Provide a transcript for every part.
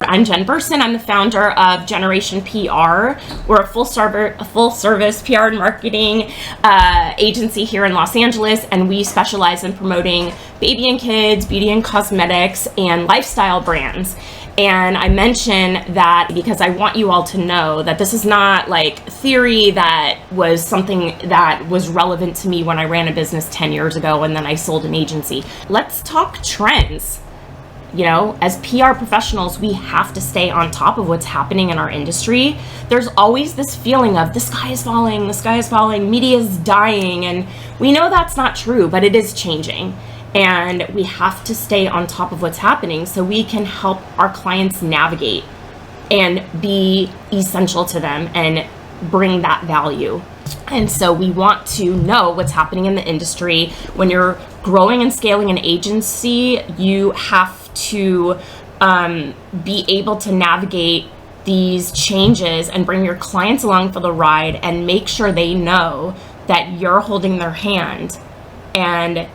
I'm Jen Burson. I'm the founder of Generation PR. We're a full-service PR and marketing agency here in Los Angeles, and we specialize in promoting baby and kids, beauty and cosmetics, and lifestyle brands. And I mention that because I want you all to know that this is not like theory that was something that was relevant to me when I ran a business 10 years ago and then I sold an agency. Let's talk trends. You know, as PR professionals, we have to stay on top of what's happening in our industry. There's always this feeling of the sky is falling, media is dying, and we know that's not true, but it is changing. And we have to stay on top of what's happening so we can help our clients navigate and be essential to them and bring that value. And so we want to know what's happening in the industry. When you're growing and scaling an agency, you have to be able to navigate these changes and bring your clients along for the ride and make sure they know that you're holding their hand and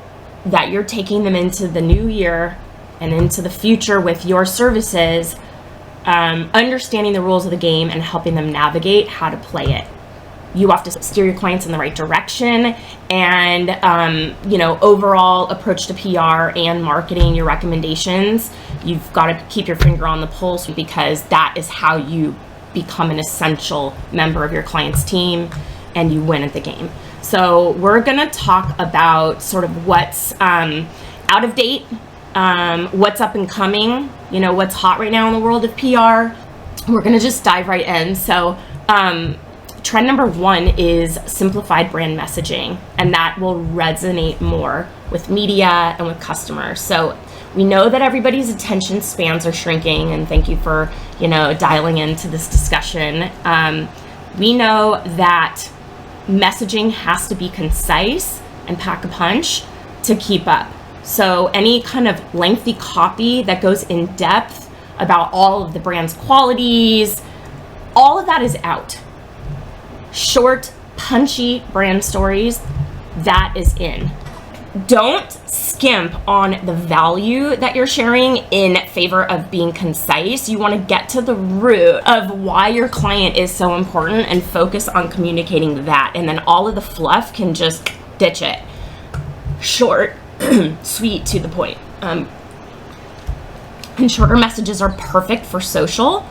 that you're taking them into the new year and into the future with your services, understanding the rules of the game and helping them navigate how to play it. You have to steer your clients in the right direction and, overall approach to PR and marketing, your recommendations. You've got to keep your finger on the pulse because that is how you become an essential member of your client's team and you win at the game. So we're going to talk about sort of what's out of date, what's up and coming, what's hot right now in the world of PR. We're going to just dive right in. So trend number one is simplified brand messaging, and that will resonate more with media and with customers. So we know that everybody's attention spans are shrinking, and thank you for, dialing into this discussion. We know that messaging has to be concise and pack a punch to keep up. So any kind of lengthy copy that goes in depth about all of the brand's qualities, all of that is out. Short, punchy brand stories, that is in. Don't skimp on the value that you're sharing in favor of being concise. You want to get to the root of why your client is so important and focus on communicating that. And then all of the fluff can just ditch it. Short, sweet, to the point. And shorter messages are perfect for social.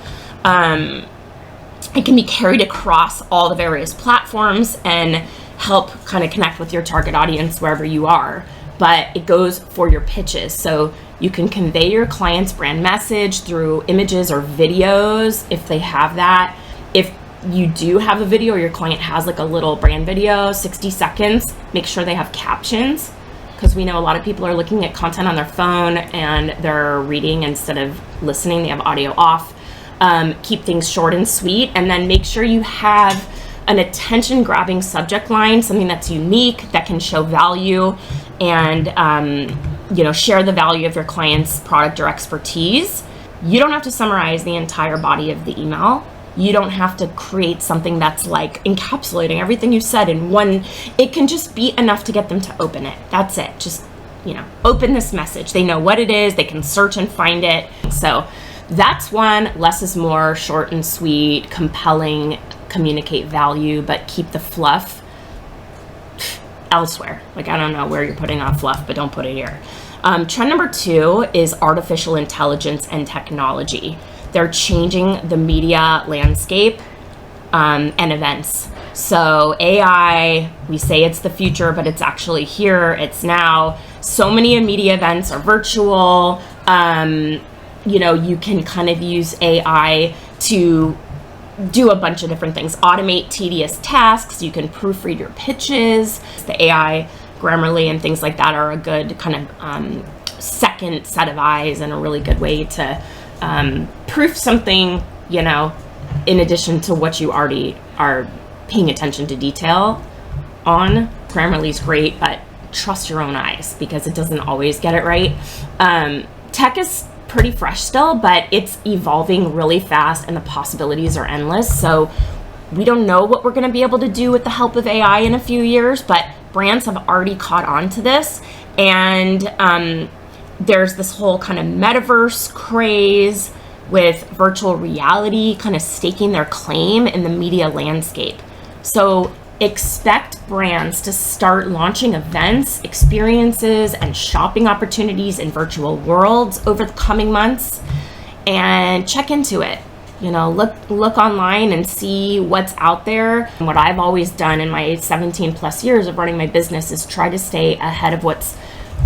It can be carried across all the various platforms and help kind of connect with your target audience wherever you are. But it goes for your pitches. So you can convey your client's brand message through images or videos if they have that. If you do have a video or your client has like a little brand video, 60 seconds, make sure they have captions, because we know a lot of people are looking at content on their phone and they're reading instead of listening. They have audio off. Keep things short and sweet, and then make sure you have an attention-grabbing subject line, something that's unique, that can show value, and share the value of your client's product or expertise. You don't have to summarize the entire body of the email. You don't have to create something that's like encapsulating everything you said in one. It can just be enough to get them to open it. That's it. Just, open this message. They know what it is. They can search and find it. So that's one. Less is more, short and sweet, compelling, communicate value, but keep the fluff elsewhere. Like, I don't know where you're putting on fluff, but don't put it here. Trend number two is artificial intelligence and technology. They're changing the media landscape and events. So AI, we say it's the future, but it's actually here. It's now. So many media events are virtual. You can kind of use AI to do a bunch of different things. Automate tedious tasks. You can proofread your pitches. The AI, Grammarly, and things like that are a good kind of second set of eyes and a really good way to proof something, in addition to what you already are paying attention to detail on. Grammarly's great, but trust your own eyes because it doesn't always get it right. Tech is pretty fresh still, but it's evolving really fast and the possibilities are endless. So we don't know what we're going to be able to do with the help of AI in a few years, but brands have already caught on to this. And there's this whole kind of metaverse craze with virtual reality kind of staking their claim in the media landscape. So expect brands to start launching events, experiences, and shopping opportunities in virtual worlds over the coming months, and check into it. Look online and see what's out there. And what I've always done in my 17 plus years of running my business is try to stay ahead of what's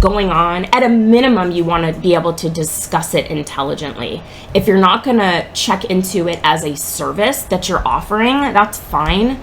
going on. At a minimum, you want to be able to discuss it intelligently. If you're not going to check into it as a service that you're offering, that's fine,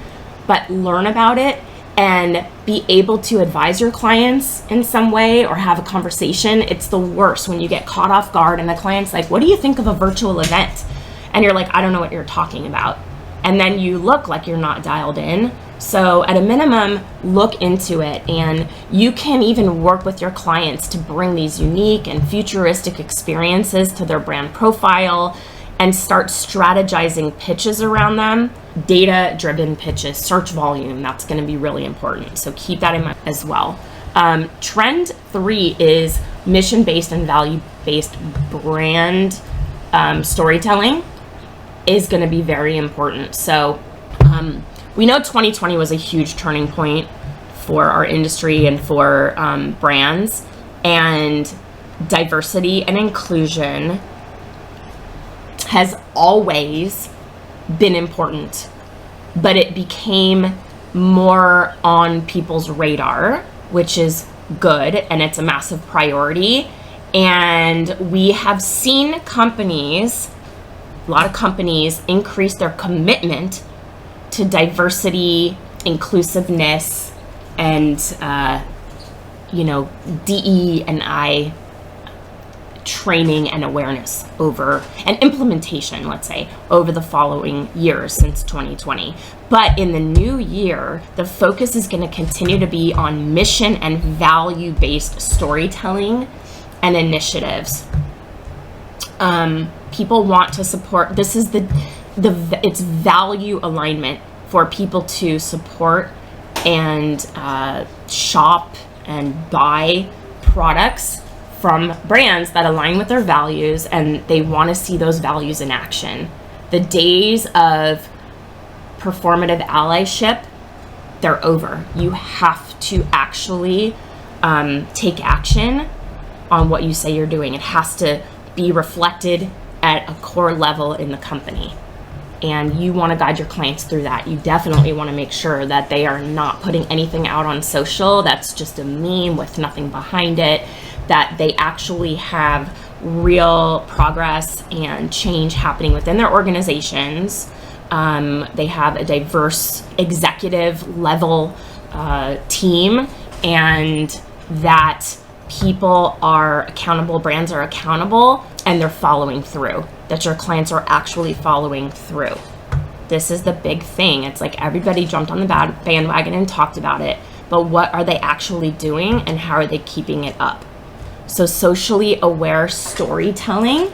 but learn about it and be able to advise your clients in some way or have a conversation. It's the worst when you get caught off guard and the client's like, what do you think of a virtual event? And you're like, I don't know what you're talking about. And then you look like you're not dialed in. So at a minimum, look into it, and you can even work with your clients to bring these unique and futuristic experiences to their brand profile and start strategizing pitches around them. Data-driven pitches, search volume, that's going to be really important. So keep that in mind as well. Trend 3 is mission-based and value-based brand storytelling is going to be very important. So we know 2020 was a huge turning point for our industry and for brands, and diversity and inclusion has always been important, but it became more on people's radar, which is good, and it's a massive priority. And we have seen a lot of companies increase their commitment to diversity, inclusiveness, and DE&I training and awareness and implementation, let's say, over the following years since 2020. But in the new year, the focus is going to continue to be on mission and value-based storytelling and initiatives. People want to support. This is it's value alignment for people to support and shop and buy products from brands that align with their values, and they want to see those values in action. The days of performative allyship, they're over. You have to actually take action on what you say you're doing. It has to be reflected at a core level in the company. And you want to guide your clients through that. You definitely want to make sure that they are not putting anything out on social that's just a meme with nothing behind it, that they actually have real progress and change happening within their organizations. They have a diverse executive level team, and that people are accountable, brands are accountable, and they're following through, that your clients are actually following through. This is the big thing. It's like everybody jumped on the bandwagon and talked about it, but what are they actually doing and how are they keeping it up? So socially aware storytelling,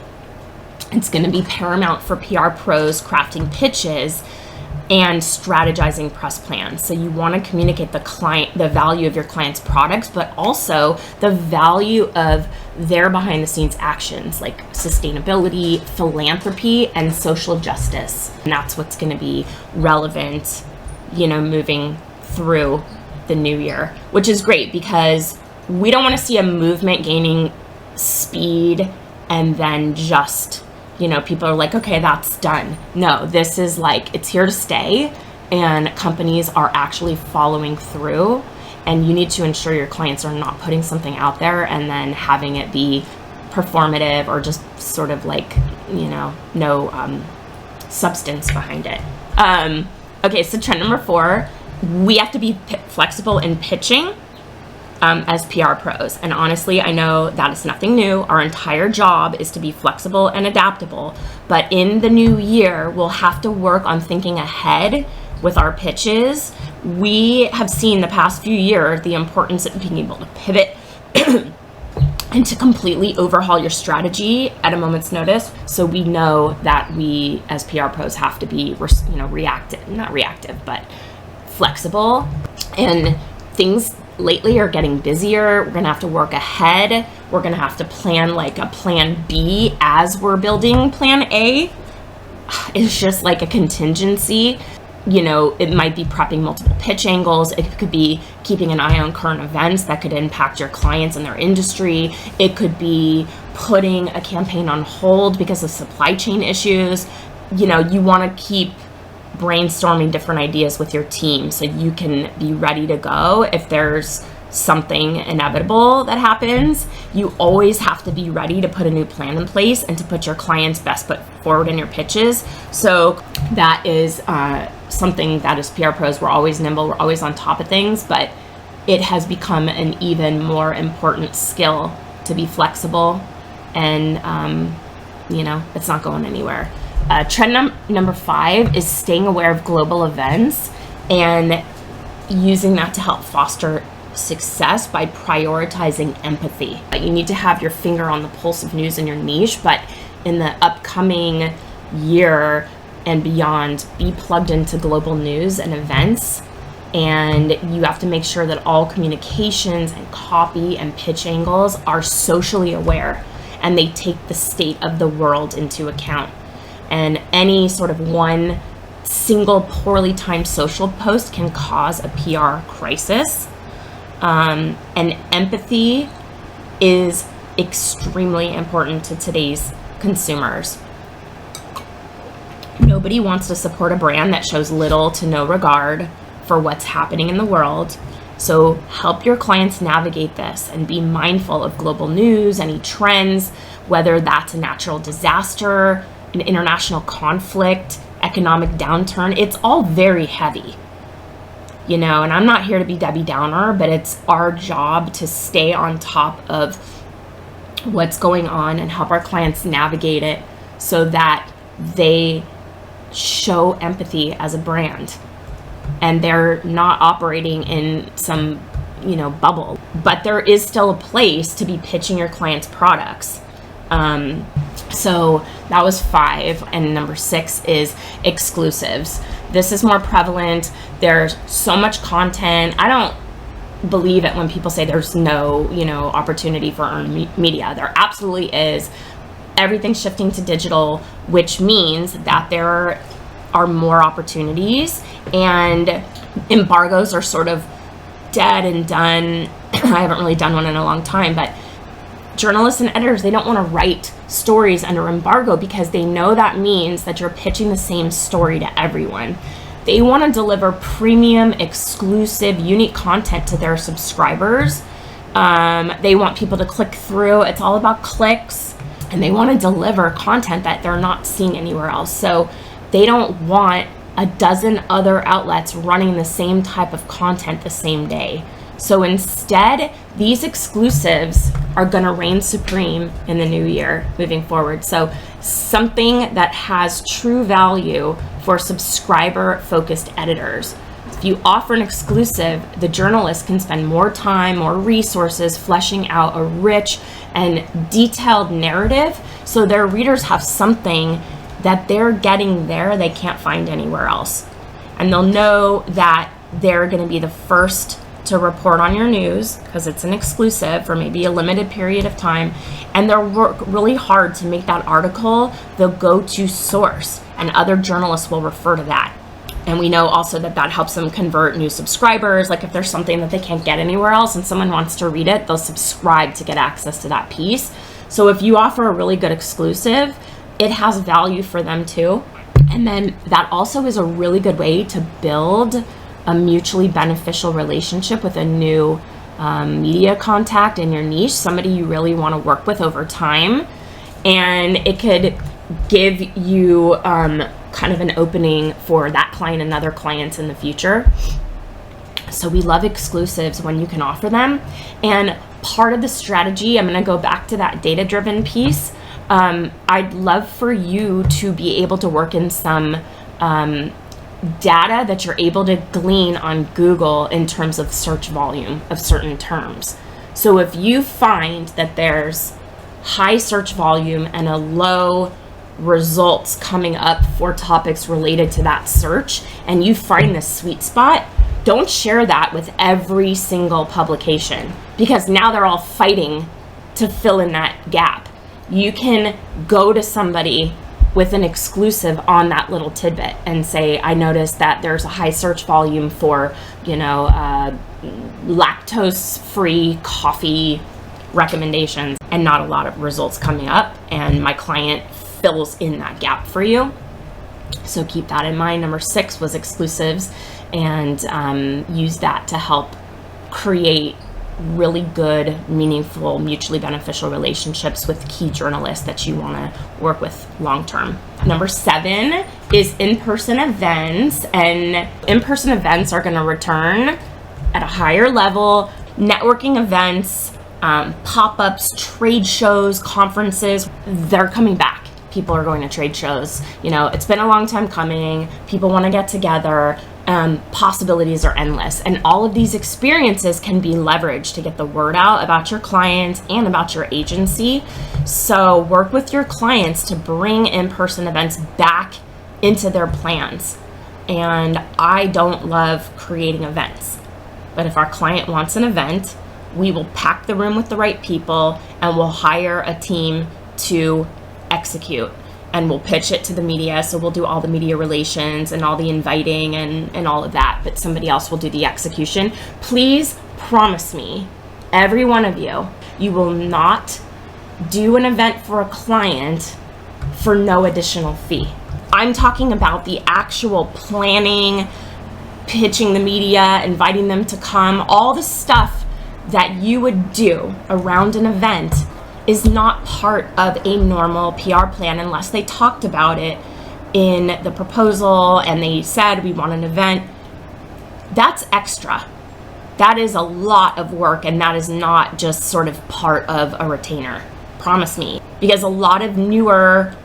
it's going to be paramount for PR pros crafting pitches and strategizing press plans. So you want to communicate the value of your client's products, but also the value of their behind the scenes actions like sustainability, philanthropy, and social justice. And that's what's going to be relevant, moving through the new year, which is great because we don't want to see a movement gaining speed and then just people are like, okay, that's done. No, this is it's here to stay, and companies are actually following through, and you need to ensure your clients are not putting something out there and then having it be performative or just sort of no substance behind it. Okay, so trend number 4, we have to be flexible in pitching as PR pros. And honestly, I know that is nothing new. Our entire job is to be flexible and adaptable. But in the new year, we'll have to work on thinking ahead with our pitches. We have seen the past few years the importance of being able to pivot and to completely overhaul your strategy at a moment's notice. So we know that we as PR pros have to be, not reactive, but flexible. And things lately are getting busier. We're gonna have to work ahead. We're gonna have to plan like a plan B as we're building plan A. It's just like a contingency. You know, it might be prepping multiple pitch angles. It could be keeping an eye on current events that could impact your clients and their industry. It could be putting a campaign on hold because of supply chain issues. You know, you want to keep brainstorming different ideas with your team so you can be ready to go if there's something inevitable that happens. You always have to be ready to put a new plan in place and to put your client's best foot forward in your pitches. So that is something that as PR pros, we're always nimble, we're always on top of things, but it has become an even more important skill to be flexible and, you know, it's not going anywhere. Trend number 5 is staying aware of global events and using that to help foster success by prioritizing empathy. You need to have your finger on the pulse of news in your niche, but in the upcoming year and beyond, be plugged into global news and events. And you have to make sure that all communications and copy and pitch angles are socially aware and they take the state of the world into account. And any sort of one single poorly timed social post can cause a PR crisis. And empathy is extremely important to today's consumers. Nobody wants to support a brand that shows little to no regard for what's happening in the world. So help your clients navigate this and be mindful of global news, any trends, whether that's a natural disaster, an international conflict, economic downturn. It's all very heavy. You know, and I'm not here to be Debbie Downer, but it's our job to stay on top of what's going on and help our clients navigate it so that they show empathy as a brand and they're not operating in some, you know, bubble. But there is still a place to be pitching your clients' products. So that was 5. And number 6 is exclusives. This is more prevalent. There's so much content. I don't believe it when people say there's no, you know, opportunity for earned media. There absolutely is. Everything's shifting to digital, which means that there are more opportunities and embargoes are sort of dead and done. I haven't really done one in a long time, but journalists and editors, they don't want to write stories under embargo because they know that means that you're pitching the same story to everyone. They want to deliver premium, exclusive, unique content to their subscribers. They want people to click through. It's all about clicks, and they want to deliver content that they're not seeing anywhere else. So they don't want a dozen other outlets running the same type of content the same day. So instead, these exclusives are going to reign supreme in the new year moving forward. So something that has true value for subscriber-focused editors. If you offer an exclusive, the journalist can spend more time, more resources fleshing out a rich and detailed narrative so their readers have something that they're getting there they can't find anywhere else. And they'll know that they're going to be the first to report on your news because it's an exclusive for maybe a limited period of time, and they'll work really hard to make that article the go-to source, and other journalists will refer to that. And we know also that that helps them convert new subscribers. Like if there's something that they can't get anywhere else and someone wants to read it, they'll subscribe to get access to that piece. So if you offer a really good exclusive, it has value for them too. And then that also is a really good way to build a mutually beneficial relationship with a new media contact in your niche, somebody you really want to work with over time. And it could give you kind of an opening for that client and other clients in the future. So we love exclusives when you can offer them. And part of the strategy, I'm going to go back to that data-driven piece. I'd love for you to be able to work in some data that you're able to glean on Google in terms of search volume of certain terms. So if you find that there's high search volume and a low results coming up for topics related to that search, and you find the sweet spot, Don't share that with every single publication, because now they're all fighting to fill in that gap. You can go to somebody with an exclusive on that little tidbit and say, I noticed that there's a high search volume for, lactose-free coffee recommendations and not a lot of results coming up, and my client fills in that gap for you. So keep that in mind. Number 6 was exclusives, and use that to help create really good, meaningful, mutually beneficial relationships with key journalists that you want to work with long term. Number 7 is in-person events, and in-person events are going to return at a higher level. Networking events, pop-ups, trade shows, conferences, they're coming back. People are going to trade shows. It's been a long time coming. People want to get together. Possibilities are endless, and all of these experiences can be leveraged to get the word out about your clients and about your agency. So work with your clients to bring in-person events back into their plans. And I don't love creating events, but if our client wants an event, we will pack the room with the right people, and we'll hire a team to execute. And we'll pitch it to the media. So we'll do all the media relations and all the inviting and all of that, but somebody else will do the execution. Please promise me, every one of you, you will not do an event for a client for no additional fee. I'm talking about the actual planning, pitching the media, inviting them to come, all the stuff that you would do around an event is not part of a normal PR plan unless they talked about it in the proposal and they said we want an event. That's extra. That is a lot of work, and that is not just sort of part of a retainer. Promise me. Because a lot of newer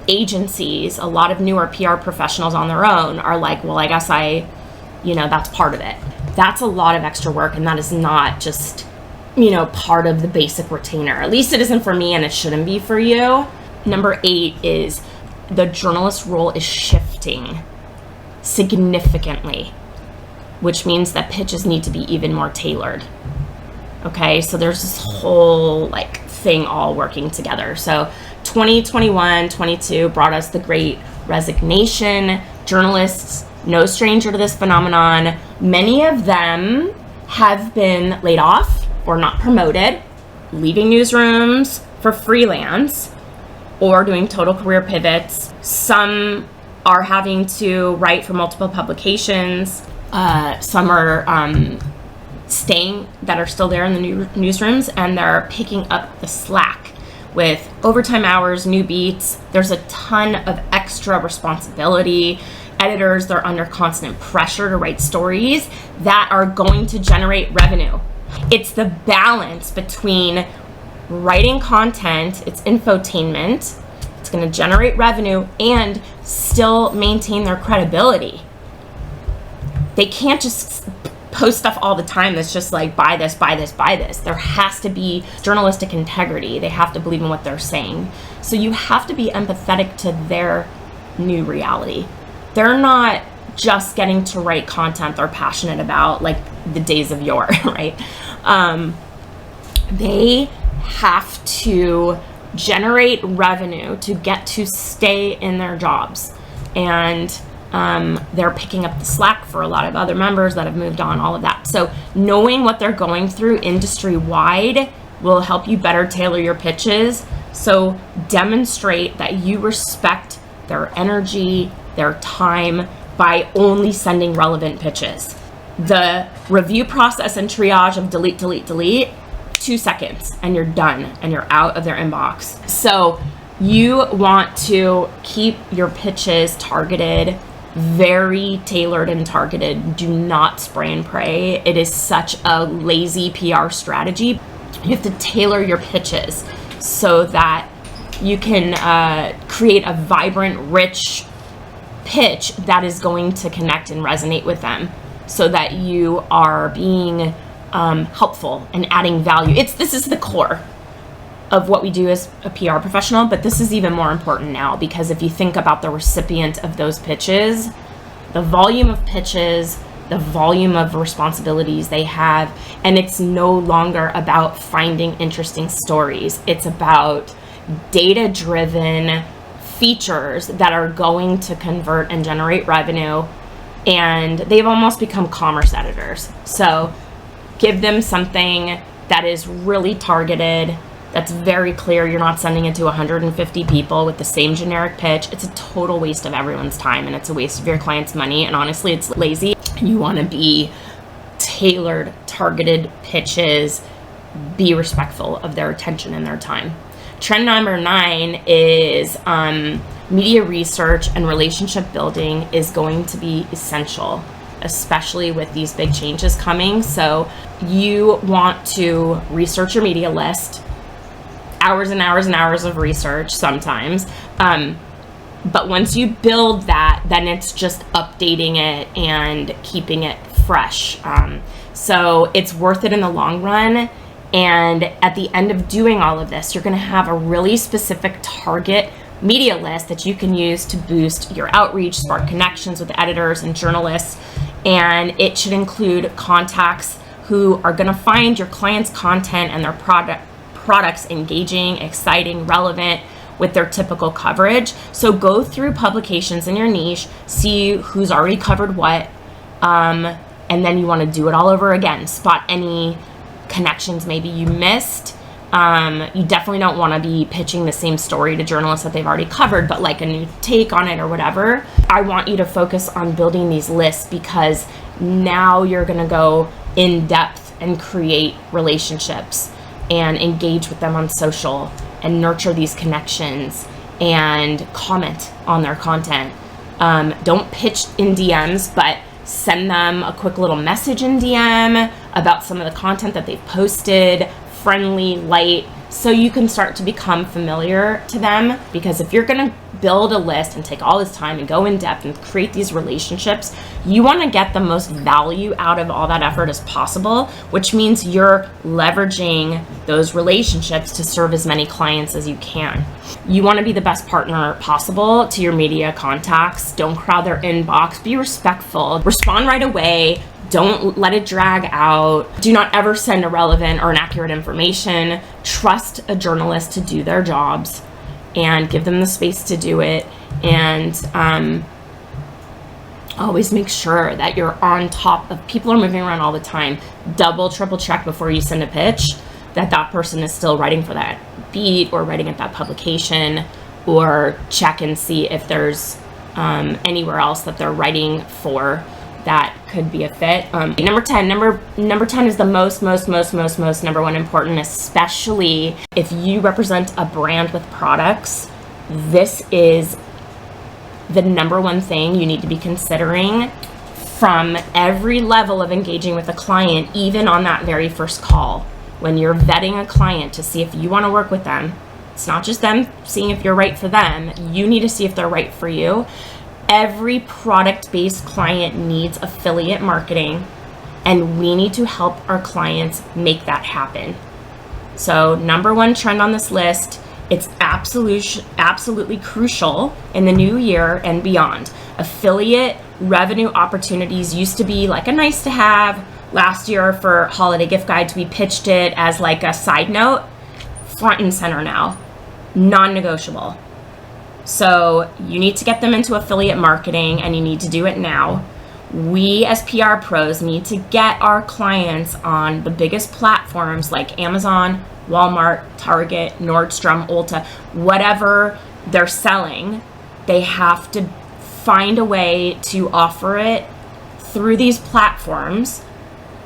agencies, a lot of newer PR professionals on their own are like, well, I guess that's part of it. That's a lot of extra work, and that is not just part of the basic retainer. At least it isn't for me, and it shouldn't be for you. Number 8 is the journalist role is shifting significantly, which means that pitches need to be even more tailored. Okay, so there's this whole thing all working together. So 2021, 22 brought us the Great Resignation. Journalists, no stranger to this phenomenon. Many of them have been laid off or not promoted, leaving newsrooms for freelance, or doing total career pivots. Some are having to write for multiple publications. Some are staying, that are still there in the newsrooms, and they're picking up the slack with overtime hours, new beats. There's a ton of extra responsibility. Editors, they're under constant pressure to write stories that are going to generate revenue. It's the balance between writing content, it's infotainment, it's going to generate revenue, and still maintain their credibility. They can't just post stuff all the time that's just like, buy this, buy this, buy this. There has to be journalistic integrity. They have to believe in what they're saying. So you have to be empathetic to their new reality. They're not just getting to write content they're passionate about like the days of yore, right? They have to generate revenue to get to stay in their jobs. And they're picking up the slack for a lot of other members that have moved on, all of that. So knowing what they're going through industry-wide will help you better tailor your pitches. So demonstrate that you respect their energy, their time, by only sending relevant pitches. The review process and triage of delete, 2 seconds, and you're done, and you're out of their inbox. So you want to keep your pitches targeted, very tailored and targeted. Do not spray and pray. It is such a lazy PR strategy. You have to tailor your pitches so that you can create a vibrant, rich pitch that is going to connect and resonate with them, so that you are being helpful and adding value. This is the core of what we do as a PR professional, but this is even more important now, because if you think about the recipient of those pitches, the volume of pitches, the volume of responsibilities they have, and it's no longer about finding interesting stories. It's about data-driven features that are going to convert and generate revenue, and they've almost become commerce editors. So give them something that is really targeted, that's very clear. You're not sending it to 150 people with the same generic pitch. It's a total waste of everyone's time, and it's a waste of your client's money, and honestly, it's lazy. You want to be tailored, targeted pitches, be respectful of their attention and their time. Trend number 9 is media research and relationship building is going to be essential, especially with these big changes coming. So you want to research your media list, hours and hours and hours of research sometimes. But once you build that, then it's just updating it and keeping it fresh. So it's worth it in the long run. And at the end of doing all of this, you're going to have a really specific target media list that you can use to boost your outreach, spark connections with editors and journalists. And it should include contacts who are going to find your clients' content and their products engaging, exciting, relevant with their typical coverage. So go through publications in your niche, see who's already covered what, and then you want to do it all over again. Spot any connections maybe you missed. You definitely don't want to be pitching the same story to journalists that they've already covered, but like a new take on it or whatever. I want you to focus on building these lists, because now you're going to go in depth and create relationships and engage with them on social and nurture these connections and comment on their content. Don't pitch in DMs, but send them a quick little message in DM about some of the content that they've posted, friendly, light, so you can start to become familiar to them. Because if you're going to build a list and take all this time and go in depth and create these relationships, you want to get the most value out of all that effort as possible, which means you're leveraging those relationships to serve as many clients as you can. You want to be the best partner possible to your media contacts. Don't crowd their inbox. Be respectful. Respond right away. Don't let it drag out. Do not ever send irrelevant or inaccurate information. Trust a journalist to do their jobs and give them the space to do it. And always make sure that you're on top of people are moving around all the time. Double, triple check before you send a pitch that that person is still writing for that beat or writing at that publication, or check and see if there's anywhere else that they're writing for that could be a fit. Number 10 is the most number one important, especially if you represent a brand with products. This is the number one thing you need to be considering from every level of engaging with a client, even on that very first call. When you're vetting a client to see if you want to work with them, it's not just them seeing if you're right for them, you need to see if they're right for you. Every product-based client needs affiliate marketing, and we need to help our clients make that happen. So number one trend on this list, it's absolutely crucial in the new year and beyond. Affiliate revenue opportunities used to be like a nice to have. Last year for holiday gift guides, we pitched it as like a side note. Front and center now, non-negotiable. So you need to get them into affiliate marketing, and you need to do it now. We as PR pros need to get our clients on the biggest platforms like Amazon, Walmart, Target, Nordstrom, Ulta, whatever they're selling. They have to find a way to offer it through these platforms.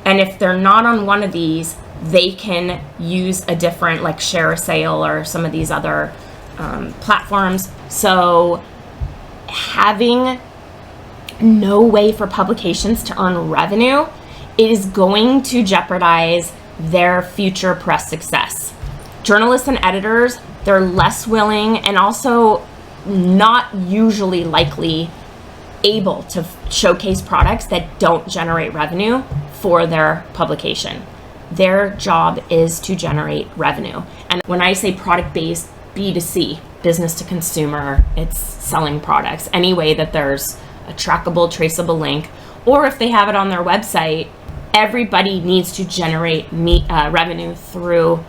And if they're not on one of these, they can use a different, like Share a Sale or some of these other platforms. So having no way for publications to earn revenue is going to jeopardize their future press success. Journalists and editors, they're less willing and also not usually likely able to showcase products that don't generate revenue for their publication. Their job is to generate revenue. And when I say product-based, B2C, business to consumer, it's selling products. Any way that there's a trackable, traceable link or if they have it on their website, everybody needs to generate revenue through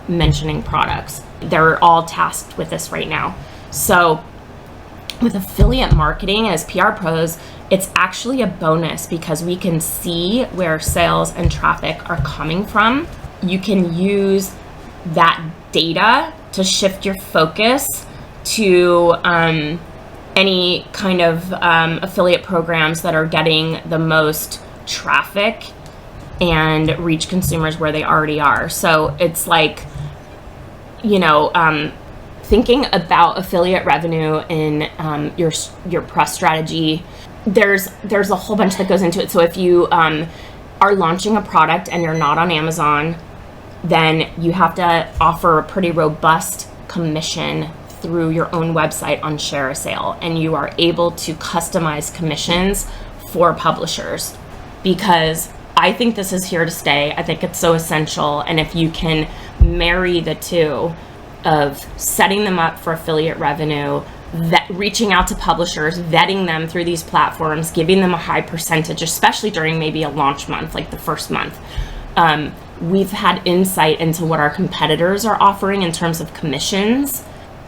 mentioning products. They're all tasked with this right now. So with affiliate marketing as PR pros, it's actually a bonus because we can see where sales and traffic are coming from. You can use that data to shift your focus to any kind of affiliate programs that are getting the most traffic and reach consumers where they already are. So it's like, thinking about affiliate revenue in your press strategy, there's a whole bunch that goes into it. So if you are launching a product and you're not on Amazon, then you have to offer a pretty robust commission through your own website on Share a Sale, and you are able to customize commissions for publishers, because I think this is here to stay. I think it's so essential, and if you can marry the two of setting them up for affiliate revenue, reaching out to publishers, vetting them through these platforms, giving them a high percentage, especially during maybe a launch month, like the first month. We've had insight into what our competitors are offering in terms of commissions,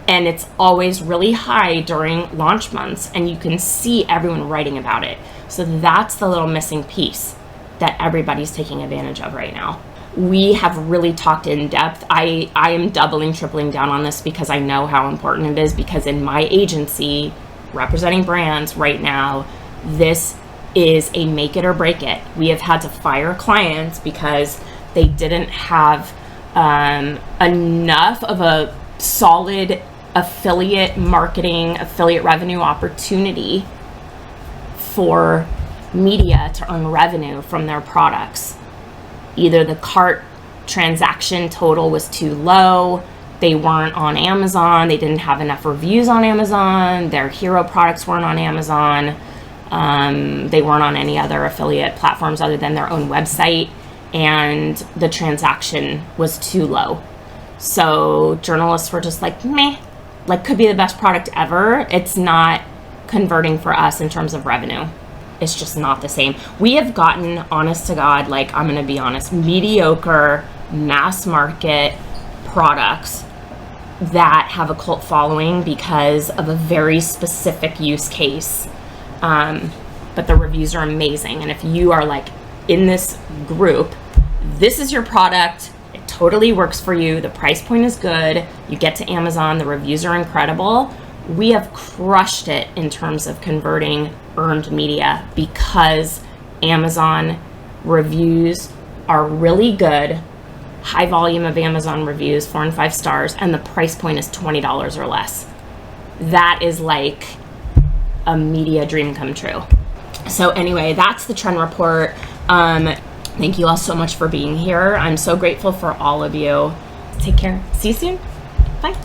and it's always really high during launch months, and you can see everyone writing about it. So that's the little missing piece that everybody's taking advantage of right now. We have really talked in depth. I am doubling, tripling down on this because I know how important it is, because in my agency, representing brands right now, this is a make it or break it. We have had to fire clients because they didn't have enough of a solid affiliate marketing, affiliate revenue opportunity for media to earn revenue from their products. Either the cart transaction total was too low, they weren't on Amazon, they didn't have enough reviews on Amazon, their hero products weren't on Amazon, they weren't on any other affiliate platforms other than their own website, and the transaction was too low. So journalists were just like, meh, like could be the best product ever. It's not converting for us in terms of revenue. It's just not the same. We have gotten, honest to God, like I'm gonna be honest, mediocre mass market products that have a cult following because of a very specific use case. But the reviews are amazing. And if you are like in this group, this is your product, it totally works for you, the price point is good, you get to Amazon, the reviews are incredible. We have crushed it in terms of converting earned media because Amazon reviews are really good, high volume of Amazon reviews, 4 and 5 stars, and the price point is $20 or less. That is like a media dream come true. So anyway, that's the trend report. Thank you all so much for being here. I'm so grateful for all of you. Take care. See you soon. Bye.